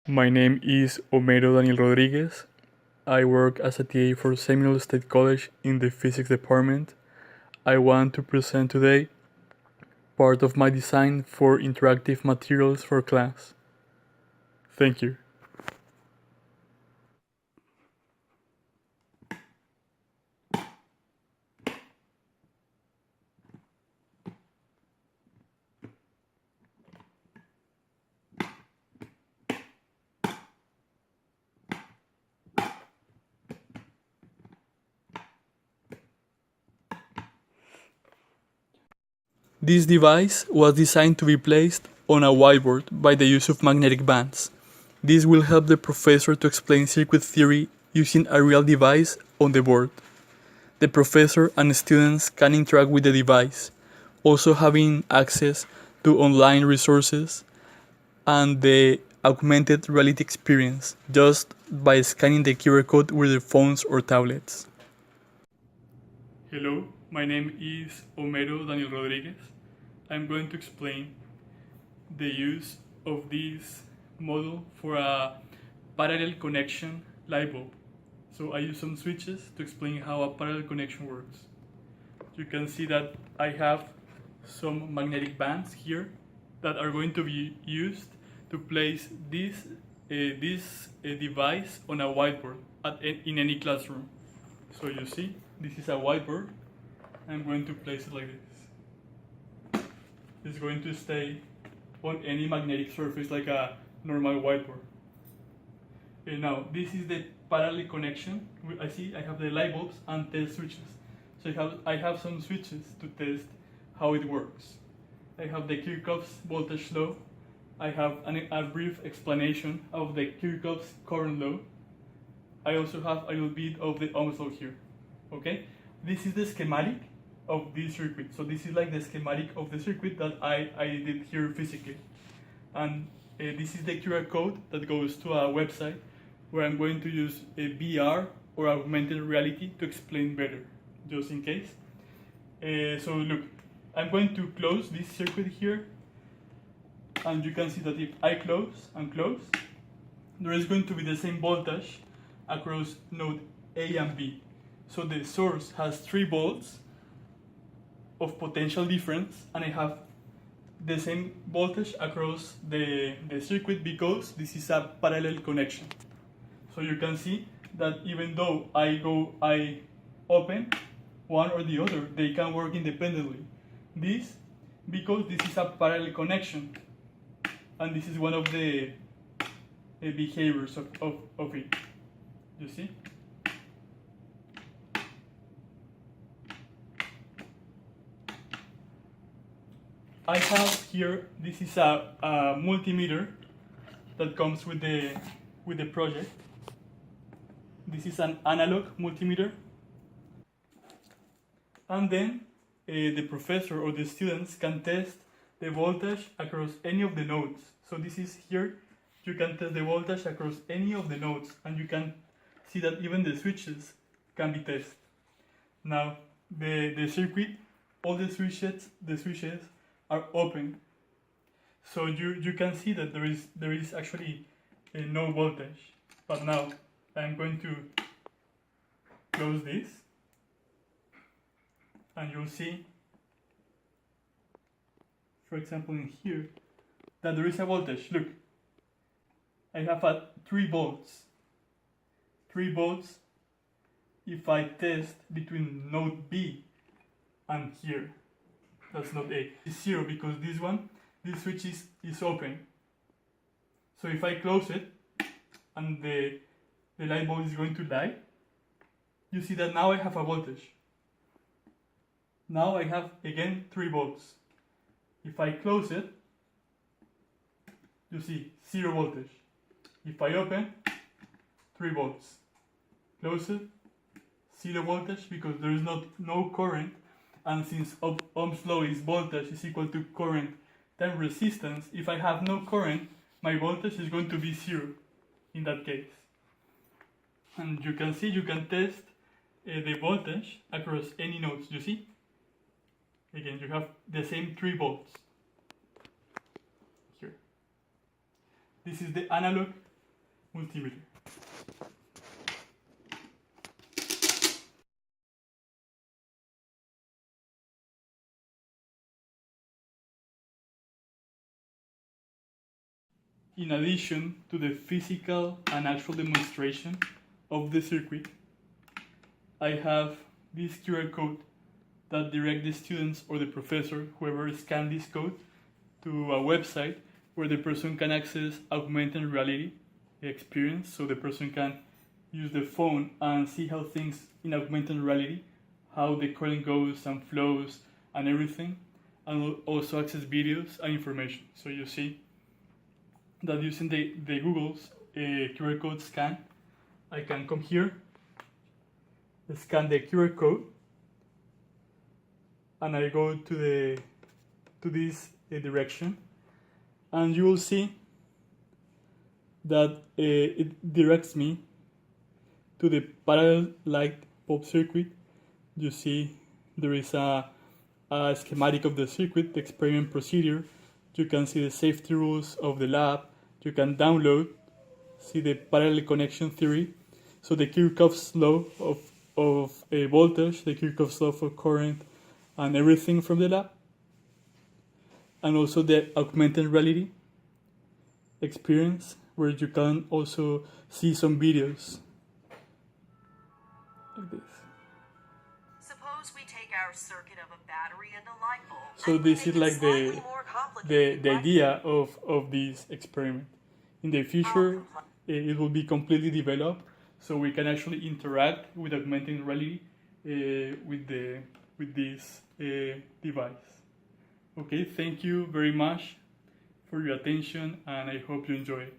My name is Homero Daniel Rodriguez. I work as a TA for Seminole State College in the physics department. I want to present today part of my design for interactive materials for class. Thank you. This device was designed to be placed on a whiteboard by the use of magnetic bands. This will help the professor to explain circuit theory using a real device on the board. The professor and students can interact with the device, also having access to online resources and the augmented reality experience just by scanning the QR code with their phones or tablets. Hello, my name is Homero Daniel Rodriguez. I'm going to explain the use of this model for a parallel connection light bulb. So I use some switches to explain how a parallel connection works. You can see that I have some magnetic bands here that are going to be used to place this device on a whiteboard in any classroom. So you see, this is a whiteboard. I'm going to place it like this. It's going to stay on any magnetic surface like a normal whiteboard. And now, this is the parallel connection. I have the light bulbs and test switches. So I have some switches to test how it works. I have the Kirchhoff's voltage law. I have a brief explanation of the Kirchhoff's current law. I also have a little bit of the Ohm's law here. Okay? This is the schematic of this circuit. So this is like the schematic of the circuit that I did here physically. And this is the QR code that goes to a website where I'm going to use a VR or augmented reality to explain better, just in case. So look, I'm going to close this circuit here, and you can see that if I close and close, there is going to be the same voltage across node A and B. So the source has 3 volts of potential difference, and I have the same voltage across the circuit because this is a parallel connection. So you can see that even though I open one or the other, they can work independently. This because this is a parallel connection, and this is one of the behaviors of it. You see? I have here, this is a multimeter that comes with the project. This is an analog multimeter. And then the professor or the students can test the voltage across any of the nodes. So this is here, you can test the voltage across any of the nodes, and you can see that even the switches can be tested. Now, the circuit, all the switches are open. So you can see that there is actually no voltage. But now I'm going to close this, and you'll see, for example, in here, that there is a voltage. Look, I have 3 volts. 3 volts if I test between node B and here. That's node A. It's 0 because this switch is open. So if I close it and the light bulb is going to light, you see that now I have a voltage. Now I have again 3 volts. If I close it, you see 0 voltage. If I open, 3 volts. Close it, 0 voltage because there is no current, and since Ohm's law is voltage is equal to current times resistance, if I have no current, my voltage is going to be 0 in that case. And you can see, you can test the voltage across any nodes, you see? Again, you have the same 3 volts here. This is the analog multimeter. In addition to the physical and actual demonstration of the circuit, I have this QR code that directs the students or the professor, whoever scanned this code, to a website where the person can access augmented reality experience. So the person can use the phone and see how things in augmented reality, how the current goes and flows and everything, and also access videos and information. So you see that using the Google's QR code scan, I can come here, scan the QR code, and I go to this direction, and you will see that it directs me to the parallel light bulb circuit. You see there is a schematic of the circuit, the experiment procedure. You can see the safety rules of the lab. You can download, see the parallel connection theory. So the Kirchhoff's law of a voltage, the Kirchhoff's law for current, and everything from the lab. And also the augmented reality experience, where you can also see some videos like this. Suppose we take our circuit of a battery and a light bulb. So this is like the idea of this experiment. In the future, it will be completely developed, so we can actually interact with augmented reality with this device. Okay, thank you very much for your attention, and I hope you enjoy it.